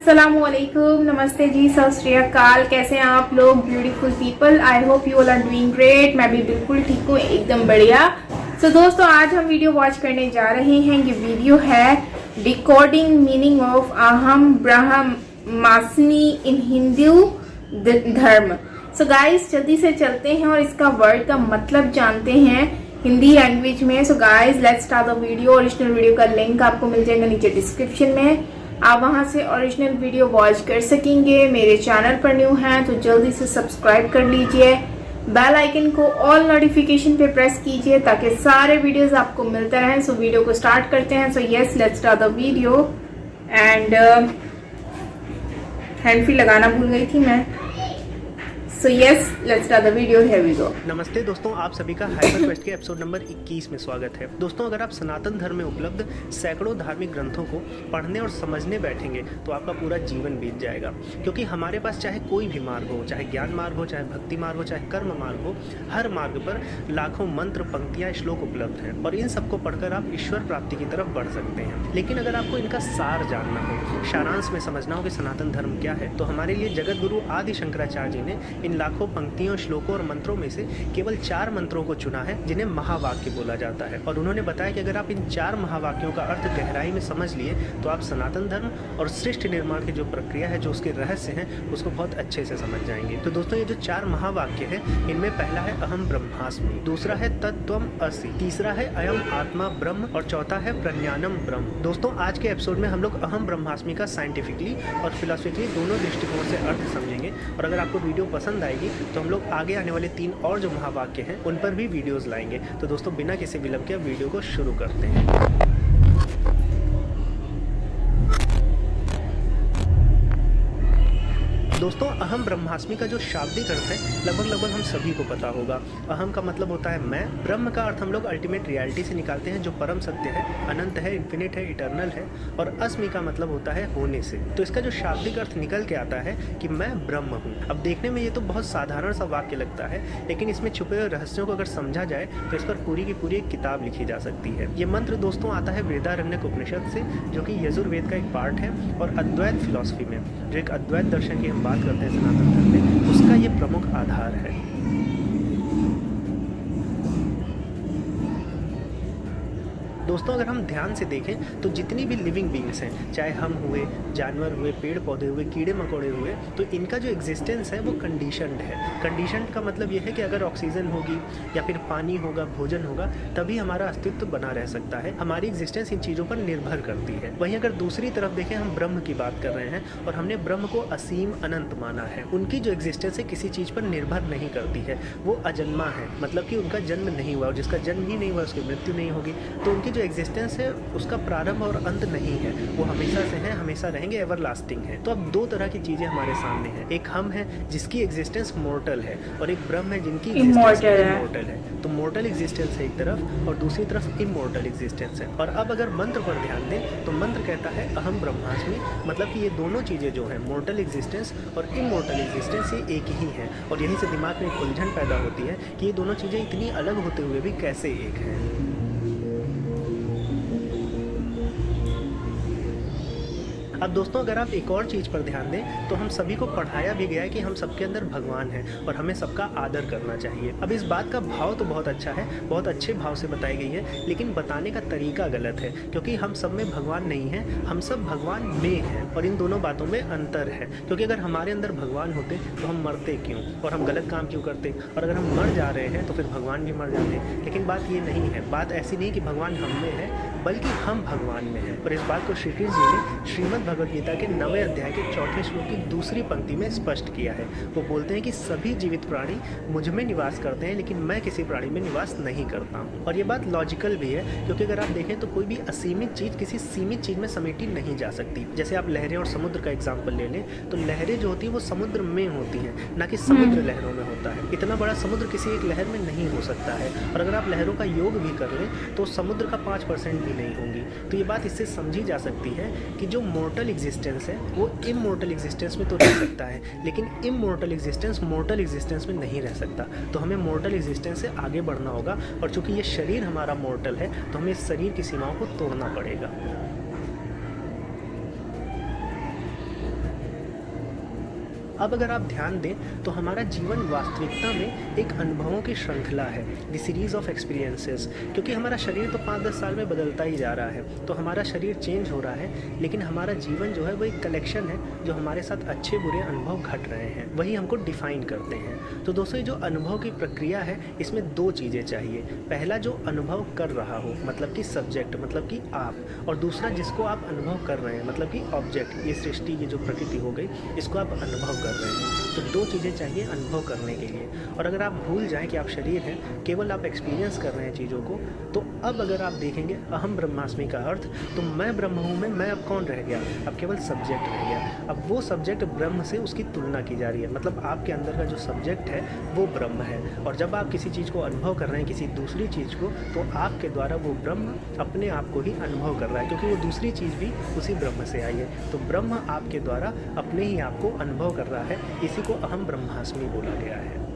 अस्सलामुअलैकुम, नमस्ते जी, सत श्री अकाल। कैसे हैं आप लोग beautiful people? I hope you all are doing great. मैं भी बिल्कुल ठीक हूँ, एकदम बढ़िया। दोस्तों, आज हम वीडियो वॉच करने जा रहे हैं। ये वीडियो है डिकोडिंग मीनिंग ऑफ अहम ब्रह्मास्मि इन हिंदू धर्म। गाइस, जल्दी से चलते हैं और इसका वर्ड का मतलब जानते हैं हिंदी लैंग्वेज में। Guys, let's start the video. Original video का लिंक आपको मिल जाएगा नीचे डिस्क्रिप्शन में। आप वहां से ओरिजिनल वीडियो वॉच कर सकेंगे। मेरे चैनल पर न्यू हैं तो जल्दी से सब्सक्राइब कर लीजिए। बेल आइकन को ऑल नोटिफिकेशन पे प्रेस कीजिए ताकि सारे वीडियोस आपको मिलते रहें। वीडियो को स्टार्ट करते हैं। Yes, let's start the video. And hand free लगाना भूल गई थी मैं। Yes, let's start the video. Here we go. नमस्ते दोस्तों, आप सभी का हाइपर क्वेस्ट के एपिसोड नंबर 21 में स्वागत है। दोस्तों, अगर आप सनातन धर्म में उपलब्ध सैकड़ों धार्मिक ग्रंथों को पढ़ने और समझने बैठेंगे तो आपका पूरा जीवन बीत जाएगा, क्योंकि हमारे पास चाहे कोई भी मार्ग हो, चाहे ज्ञान मार्ग हो, चाहे भक्ति मार्ग हो, चाहे कर्म मार्ग हो, हर मार्ग पर लाखों मंत्र, पंक्तियां, श्लोक उपलब्ध हैं और इन सबको पढ़कर आप ईश्वर प्राप्ति की तरफ बढ़ सकते हैं। लेकिन अगर आपको इनका सार जानना हो, सारांश में समझना हो कि सनातन धर्म क्या है, तो हमारे लिए जगत गुरु आदि शंकराचार्य जी ने इन लाखों पंक्तियों, श्लोकों और मंत्रों में से केवल 4 मंत्रों को चुना है जिन्हें महावाक्य बोला जाता है। और उन्होंने बताया कि अगर आप इन 4 महावाक्यों का अर्थ गहराई में समझ लिए तो आप सनातन धर्म और सृष्टि निर्माण की जो प्रक्रिया है, जो उसके रहस्य हैं, उसको बहुत अच्छे से समझ जाएंगे। तो दोस्तों, ये जो 4 महावाक्य है, इनमें पहला है अहम ब्रह्मास्मि, दूसरा है तत्त्वम असि, तीसरा है अयम आत्मा ब्रह्म और चौथा है प्रज्ञानम ब्रह्म। दोस्तों, आज के एपिसोड में हम लोग अहम ब्रह्मास्मि का साइंटिफिकली और फिलोसफिकली दोनों दृष्टिकोण से अर्थ समझेंगे। और अगर आपको वीडियो पसंद आएगी तो हम लोग आगे आने वाले 3 और जो महावाक्य हैं उन पर भी वीडियोस लाएंगे। तो दोस्तों, बिना किसी विलंब के वीडियो को शुरू करते हैं। दोस्तों, अहम ब्रह्मास्मि का जो शाब्दिक अर्थ है लगभग हम सभी को पता होगा। अहम का मतलब होता है मैं, ब्रह्म का अर्थ हम लोग अल्टीमेट रियलिटी से निकालते हैं, जो परम सत्य है, अनंत है, इन्फिनिट है, इटर्नल है। और अस्मि का मतलब होता है होने से। तो इसका जो शाब्दिक अर्थ निकल के आता है कि मैं ब्रह्म हूँ। अब देखने में ये तो बहुत साधारण सा वाक्य लगता है, लेकिन इसमें छुपे हुए रहस्यों को अगर समझा जाए तो इस पर पूरी की पूरी एक किताब लिखी जा सकती है। ये मंत्र दोस्तों आता है वृहदारण्यक उपनिषद से, जो कि यजुर्वेद का एक पार्ट है, और अद्वैत फिलॉसफी में, जो एक अद्वैत दर्शन की हम बात करते हैं सनातन धर्म में, उसका ये प्रमुख आधार है। दोस्तों, अगर हम ध्यान से देखें तो जितनी भी लिविंग बींग्स हैं, चाहे हम हुए, जानवर हुए, पेड़ पौधे हुए, कीड़े मकोड़े हुए, तो इनका जो एग्जिस्टेंस है वो कंडीशनड है। कंडीशनड का मतलब ये है कि अगर ऑक्सीजन होगी या फिर पानी होगा, भोजन होगा, तभी हमारा अस्तित्व बना रह सकता है। हमारी एग्जिस्टेंस इन चीज़ों पर निर्भर करती है। वहीं अगर दूसरी तरफ देखें, हम ब्रह्म की बात कर रहे हैं और हमने ब्रह्म को असीम अनंत माना है। उनकी जो एग्जिस्टेंस है किसी चीज़ पर निर्भर नहीं करती है, वो अजन्मा है, मतलब कि उनका जन्म नहीं हुआ, और जिसका जन्म ही नहीं हुआ उसकी मृत्यु नहीं होगी। तो उनकी जो एग्जिस्टेंस है उसका प्रारंभ और अंत नहीं है, वो हमेशा से हैं, हमेशा रहेंगे, एवरलास्टिंग है। तो अब 2 तरह की चीज़ें हमारे सामने हैं। एक हम है जिसकी एग्जिस्टेंस मोर्टल है, और एक ब्रह्म है जिनकी एग्जिस्टेंस इमॉर्टल है। तो मोर्टल एग्जिस्टेंस है एक तरफ, और दूसरी तरफ इमॉर्टल एग्जिस्टेंस है। और अब अगर मंत्र पर ध्यान दें तो मंत्र कहता है अहम ब्रह्मास्मि, मतलब कि ये दोनों चीज़ें जो हैं, मोर्टल एग्जिस्टेंस और इमॉर्टल एग्जिस्टेंस, ये एक ही है। और यहीं से दिमाग में एक उलझन पैदा होती है कि ये दोनों चीज़ें इतनी अलग होते हुए भी कैसे एक हैं। अब दोस्तों, अगर आप एक और चीज़ पर ध्यान दें तो हम सभी को पढ़ाया भी गया है कि हम सबके अंदर भगवान हैं और हमें सबका आदर करना चाहिए। अब इस बात का भाव तो बहुत अच्छा है, बहुत अच्छे भाव से बताई गई है, लेकिन बताने का तरीका गलत है, क्योंकि हम सब में भगवान नहीं है, हम सब भगवान में हैं। और इन दोनों बातों में अंतर है, क्योंकि अगर हमारे अंदर भगवान होते तो हम मरते क्यों और हम गलत काम क्यों करते, और अगर हम मर जा रहे हैं तो फिर भगवान भी मर जाते। लेकिन बात ये नहीं है, बात ऐसी नहीं कि भगवान हम में है, बल्कि हम भगवान में हैं। और इस बात को श्री कृष्ण जी ने श्रीमद् भगवद गीता के 9वें अध्याय के 4थे श्लोक की दूसरी पंक्ति में स्पष्ट किया है। वो बोलते हैं कि सभी जीवित प्राणी मुझ में निवास करते हैं, लेकिन मैं किसी प्राणी में निवास नहीं करता हूँ। और ये बात लॉजिकल भी है, क्योंकि अगर आप देखें तो कोई भी असीमित चीज़ किसी सीमित चीज़ में समेटी नहीं जा सकती। जैसे आप लहरें और समुद्र का एग्जाम्पल ले लें, तो लहरें जो होती है वो समुद्र में होती हैं, ना कि समुद्र लहरों में होता है। इतना बड़ा समुद्र किसी एक लहर में नहीं हो सकता है, और अगर आप लहरों का योग भी कर लें तो समुद्र का 5% भी नहीं होंगी। तो ये बात इससे समझी जा सकती है कि जो मोर्टल एग्जिस्टेंस है वो इमॉर्टल एग्जिस्टेंस में तो रह सकता है, लेकिन इमॉर्टल एग्जिस्टेंस मोर्टल एग्जिस्टेंस में नहीं रह सकता। तो हमें मोर्टल एग्जिस्टेंस से आगे बढ़ना होगा, और चूंकि ये शरीर हमारा मोर्टल है तो हमें इस शरीर की सीमाओं को तोड़ना पड़ेगा। अब अगर आप ध्यान दें तो हमारा जीवन वास्तविकता में एक अनुभवों की श्रृंखला है, द सीरीज ऑफ एक्सपीरियंसेस। क्योंकि हमारा शरीर तो 5-10 साल में बदलता ही जा रहा है, तो हमारा शरीर चेंज हो रहा है, लेकिन हमारा जीवन जो है वो एक कलेक्शन है जो हमारे साथ अच्छे बुरे अनुभव घट रहे हैं, वही हमको डिफाइन करते हैं। तो दोस्तों, ये जो अनुभव की प्रक्रिया है इसमें 2 चीज़ें चाहिए। पहला, जो अनुभव कर रहा हो मतलब कि सब्जेक्ट मतलब कि आप, और दूसरा जिसको आप अनुभव कर रहे हैं मतलब कि ऑब्जेक्ट, ये सृष्टि, ये जो प्रकृति हो गई, इसको आप अनुभव कर रहे हैं। तो 2 चीज़ें चाहिए अनुभव करने के लिए। और अगर आप भूल जाएं कि आप शरीर हैं, केवल आप एक्सपीरियंस कर रहे हैं चीज़ों को, तो अब अगर आप देखेंगे अहम ब्रह्मास्मि का अर्थ, तो मैं ब्रह्म हूँ में मैं अब कौन रह गया? अब केवल सब्जेक्ट रह गया। अब वो सब्जेक्ट ब्रह्म से उसकी तुलना की जा रही है, मतलब आपके अंदर का जो सब्जेक्ट है वो ब्रह्म है। और जब आप किसी चीज़ को अनुभव कर रहे हैं, किसी दूसरी चीज़ को, तो आपके द्वारा वो ब्रह्म अपने आप को ही अनुभव कर रहा है, क्योंकि वो दूसरी चीज़ भी उसी ब्रह्म से आई है। तो ब्रह्म आपके द्वारा अपने ही आप को अनुभव कर रहा है, इसी को अहम ब्रह्मास्मि बोला गया है।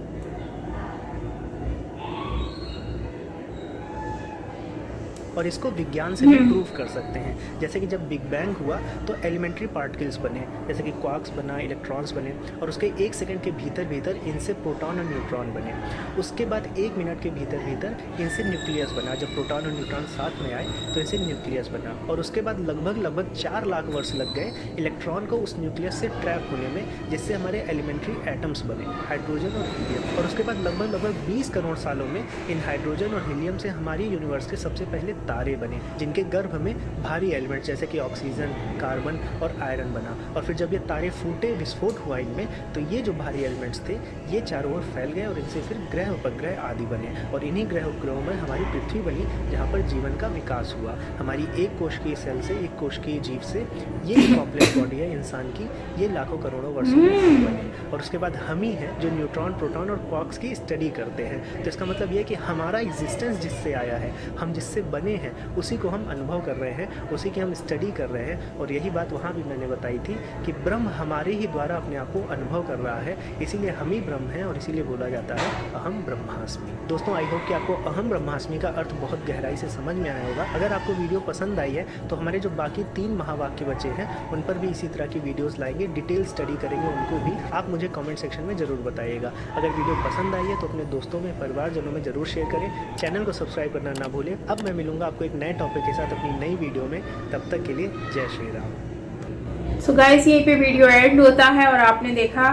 और इसको विज्ञान से भी प्रूव कर सकते हैं। जैसे कि जब बिग बैंग हुआ तो एलिमेंट्री पार्टिकल्स बने, जैसे कि क्वार्क्स बना, इलेक्ट्रॉन्स बने, और उसके 1 सेकंड के भीतर भीतर इनसे प्रोटॉन और न्यूट्रॉन बने। उसके बाद 1 मिनट के भीतर भीतर इनसे न्यूक्लियस बना। जब प्रोटॉन और न्यूट्रॉन साथ में आए तो इनसे न्यूक्लियस बना। और उसके बाद लगभग 4 लाख वर्ष लग गए इलेक्ट्रॉन को उस न्यूक्लियस से ट्रैप होने में, जिससे हमारे एलिमेंट्री एटम्स बने, हाइड्रोजन और हीलियम। और उसके बाद लगभग 20 करोड़ सालों में इन हाइड्रोजन और हीलियम से हमारी यूनिवर्स के सबसे पहले तारे बने, जिनके गर्भ में भारी एलिमेंट्स जैसे कि ऑक्सीजन, कार्बन और आयरन बना। और फिर जब ये तारे फूटे, विस्फोट हुआ इनमें, तो ये जो भारी एलिमेंट्स थे ये चारों ओर फैल गए और इनसे फिर ग्रह उपग्रह आदि बने। और इन्हीं ग्रह उपग्रहों में हमारी पृथ्वी बनी, जहाँ पर जीवन का विकास हुआ। हमारी 1 कोशिकीय सेल से, 1 कोशिकीय जीव से ये कॉम्प्लेक्स बॉडी है इंसान की, ये लाखों करोड़ों वर्षों में बने। और उसके बाद हम ही हैं जो न्यूट्रॉन, प्रोटॉन और क्वार्क्स की स्टडी करते हैं। तो इसका मतलब ये है कि हमारा एग्जिस्टेंस जिससे आया है, हम जिससे बने हैं, उसी को हम अनुभव कर रहे हैं, उसी की हम स्टडी कर रहे हैं। और यही बात वहाँ भी मैंने बताई थी कि ब्रह्म हमारे ही द्वारा अपने आप को अनुभव कर रहा है, इसीलिए हम ही ब्रह्म हैं और इसीलिए बोला जाता है अहम ब्रह्मास्मि। दोस्तों, आई होप कि आपको अहम ब्रह्मास्मि का अर्थ बहुत गहराई से समझ में आया होगा। अगर आपको वीडियो पसंद आई है तो हमारे जो बाकी 3 महावाक्य बचे हैं उन पर भी इसी तरह की वीडियोज़ लाएंगे, डिटेल स्टडी करेंगे उनको भी। आप मुझे कॉमेंट सेक्शन में ज़रूर बताइएगा। अगर वीडियो पसंद आई है तो अपने दोस्तों में, परिवारजनों में ज़रूर शेयर करें। चैनल को सब्सक्राइब करना ना भूलें। अब मैं मिलूंगा आपको एक नए टॉपिक के साथ अपनी नई वीडियो में। तब तक के लिए जय श्री राम। सो गाइस, यहीं पे वीडियो एंड होता है और आपने देखा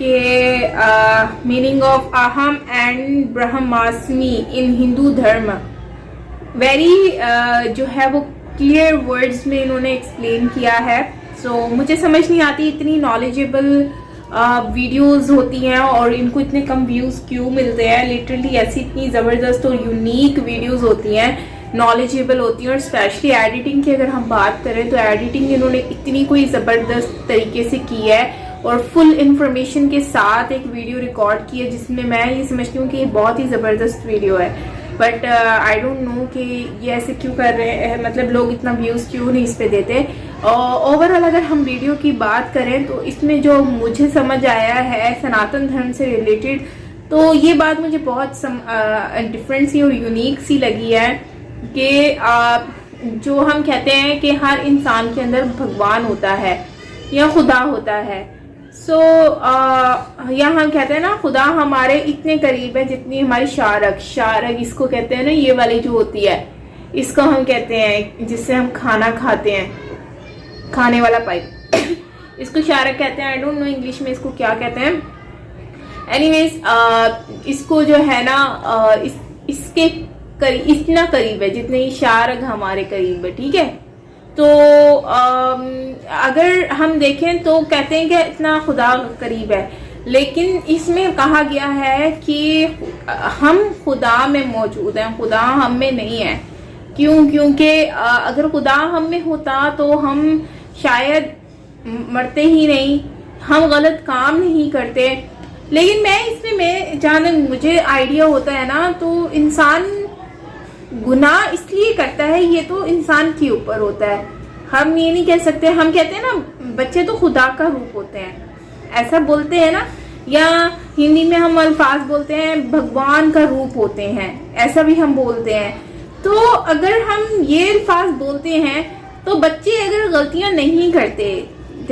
कि मीनिंग ऑफ अहम एंड ब्रह्मास्मि इन हिंदू धर्म वेरी जो है वो क्लियर वर्ड्स में इन्होंने एक्सप्लेन किया है। सो मुझे समझ नहीं आती इतनी नॉलेजेबल वीडियोस होती हैं और इनको इतने कम व्यूज क्यों मिलते हैं। लिटरली ऐसी इतनी ज़बरदस्त और यूनिक वीडियोस होती हैं, नॉलेजेबल होती हैं। और स्पेशली एडिटिंग की अगर हम बात करें तो एडिटिंग इन्होंने इतनी कोई ज़बरदस्त तरीके से की है और फुल इंफॉर्मेशन के साथ एक वीडियो रिकॉर्ड की है, जिसमें मैं ये समझती हूँ कि ये बहुत ही ज़बरदस्त वीडियो है। बट आई डोंट नो कि ये ऐसे क्यों कर रहे हैं, मतलब लोग इतना व्यूज़ क्यों नहीं इस पे देते। ओवरऑल अगर हम वीडियो की बात करें तो इसमें जो मुझे समझ आया है सनातन धर्म से रिलेटेड, तो ये बात मुझे बहुत डिफरेंट सी और यूनिक सी लगी है कि जो हम कहते हैं कि हर इंसान के अंदर भगवान होता है या खुदा होता है। या हम कहते हैं ना, खुदा हमारे इतने करीब है जितनी हमारी शारक इसको कहते हैं ना, ये वाली जो होती है, इसको हम कहते हैं जिससे हम खाना खाते हैं, खाने वाला पाइप इसको शारक कहते हैं। आई डोंट नो इंग्लिश में इसको क्या कहते हैं। एनीवेज इसको जो है ना इसके इतना करीब है जितने शारक हमारे करीब है, ठीक है। तो अगर हम देखें तो कहते हैं कि इतना खुदा करीब है, लेकिन इसमें कहा गया है कि हम खुदा में मौजूद हैं, खुदा हम में नहीं है। क्यों? क्योंकि अगर खुदा हम में होता तो हम शायद मरते ही नहीं, हम गलत काम नहीं करते। लेकिन मैं इसमें जहाँ तक मुझे आइडिया होता है ना, तो इंसान गुनाह इसलिए करता है, ये तो इंसान के ऊपर होता है। हम ये नहीं कह सकते, हम कहते हैं ना बच्चे तो खुदा का रूप होते हैं, ऐसा बोलते हैं ना, या हिंदी में हम अल्फाज बोलते हैं भगवान का रूप होते हैं, ऐसा भी हम बोलते हैं। तो अगर हम ये अल्फाज बोलते हैं तो बच्चे अगर गलतियां नहीं करते,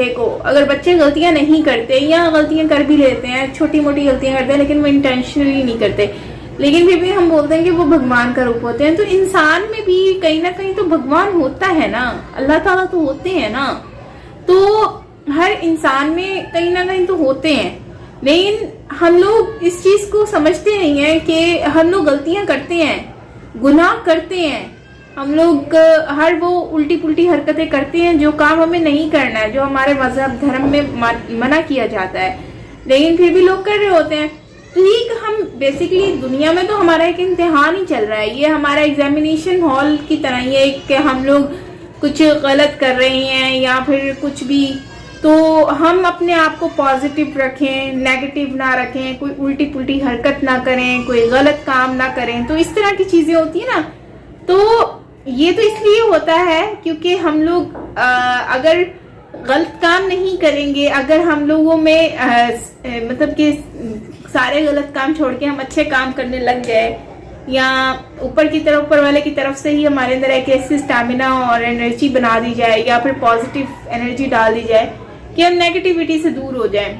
देखो अगर बच्चे गलतियां नहीं करते या गलतियां कर भी लेते हैं, छोटी मोटी गलतियां करते हैं, लेकिन वो इंटेंशनली नहीं करते, लेकिन फिर भी हम बोलते हैं कि वो भगवान का रूप होते हैं, तो इंसान में भी कहीं ना कहीं तो भगवान होता है ना, अल्लाह ताला तो होते हैं ना। तो हर इंसान में कहीं ना कहीं तो होते हैं, लेकिन हम लोग इस चीज को समझते नहीं है कि हम लोग गलतियां करते हैं, गुनाह करते हैं, हम लोग हर वो उल्टी पुल्टी हरकतें करते हैं जो काम हमें नहीं करना है, जो हमारे मजहब धर्म में मना किया जाता है, लेकिन फिर भी लोग कर रहे होते हैं। ठीक, हम बेसिकली दुनिया में तो हमारा एक इम्तिहान ही चल रहा है, ये हमारा एग्जामिनेशन हॉल की तरह ही है कि हम लोग कुछ गलत कर रहे हैं या फिर कुछ भी, तो हम अपने आप को पॉजिटिव रखें, नेगेटिव ना रखें, कोई उल्टी पुल्टी हरकत ना करें, कोई गलत काम ना करें, तो इस तरह की चीजें होती है ना। तो ये तो इसलिए होता है क्योंकि हम लोग अगर गलत काम नहीं करेंगे, अगर हम लोगों में मतलब कि सारे गलत काम छोड़ के हम अच्छे काम करने लग जाए, या ऊपर वाले की तरफ से ही हमारे अंदर एक ऐसी स्टैमिना और एनर्जी बना दी जाए, या फिर पॉजिटिव एनर्जी डाल दी जाए कि हम नेगेटिविटी से दूर हो जाएं,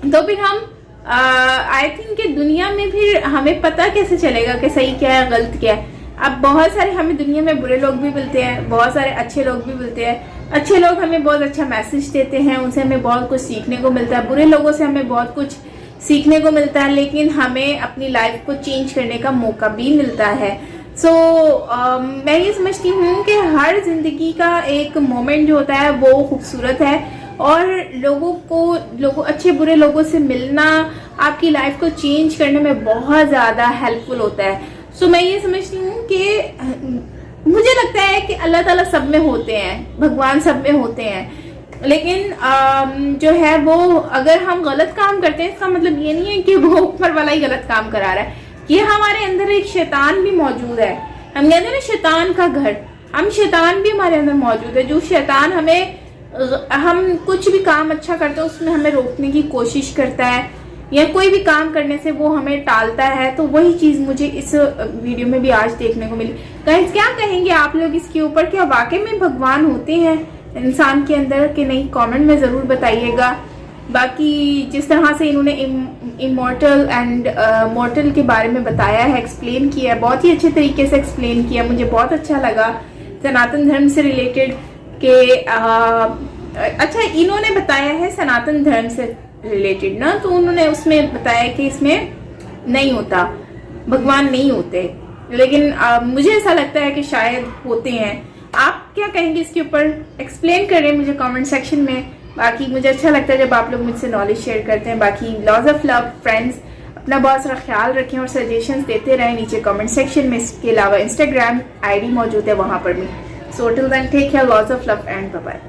तो फिर हम आई थिंक कि दुनिया में फिर हमें पता कैसे चलेगा कि सही क्या है गलत क्या है। अब बहुत सारे हमें दुनिया में बुरे लोग भी मिलते हैं, बहुत सारे अच्छे लोग भी मिलते हैं। अच्छे लोग हमें बहुत अच्छा मैसेज देते हैं, उनसे हमें बहुत कुछ सीखने को मिलता है, बुरे लोगों से हमें बहुत कुछ सीखने को मिलता है, लेकिन हमें अपनी लाइफ को चेंज करने का मौका भी मिलता है। सो मैं ये समझती हूँ कि हर जिंदगी का एक मोमेंट जो होता है वो खूबसूरत है, और लोगों अच्छे बुरे लोगों से मिलना आपकी लाइफ को चेंज करने में बहुत ज़्यादा हेल्पफुल होता है। सो मैं ये समझती हूँ कि मुझे लगता है कि अल्लाह ताला सब में होते हैं, भगवान सब में होते हैं, लेकिन जो है वो अगर हम गलत काम करते हैं इसका मतलब ये नहीं है कि वो ऊपर वाला ही गलत काम करा रहा है। ये हमारे अंदर एक शैतान भी मौजूद है, हम कहते हैं ना शैतान का घर, शैतान भी हमारे अंदर मौजूद है, जो शैतान हम कुछ भी काम अच्छा करते हैं उसमें हमें रोकने की कोशिश करता है, या कोई भी काम करने से वो हमें टालता है। तो वही चीज मुझे इस वीडियो में भी आज देखने को मिली। गाइस, क्या कहेंगे आप लोग इसके ऊपर, क्या वाकई में भगवान होते हैं इंसान के अंदर कि नहीं? कमेंट में जरूर बताइएगा। बाकी जिस तरह से इन्होंने इमॉर्टल एंड मॉर्टल के बारे में बताया है, एक्सप्लेन किया है, बहुत ही अच्छे तरीके से एक्सप्लेन किया, मुझे बहुत अच्छा लगा। सनातन धर्म से रिलेटेड के अच्छा इन्होंने बताया है सनातन धर्म से रिलेटेड ना, तो उन्होंने उसमें बताया कि इसमें नहीं होता, भगवान नहीं होते, लेकिन मुझे ऐसा लगता है कि शायद होते हैं। आप क्या कहेंगे इसके ऊपर? एक्सप्लेन करें मुझे कमेंट सेक्शन में। बाकी मुझे अच्छा लगता है जब आप लोग मुझसे नॉलेज शेयर करते हैं। बाकी लॉज ऑफ लव फ्रेंड्स, अपना बहुत सारा ख्याल रखें और सजेशंस देते रहें नीचे कमेंट सेक्शन में। इसके अलावा इंस्टाग्राम आईडी मौजूद है, वहां पर भी। So till then take care, loads of love and bye bye.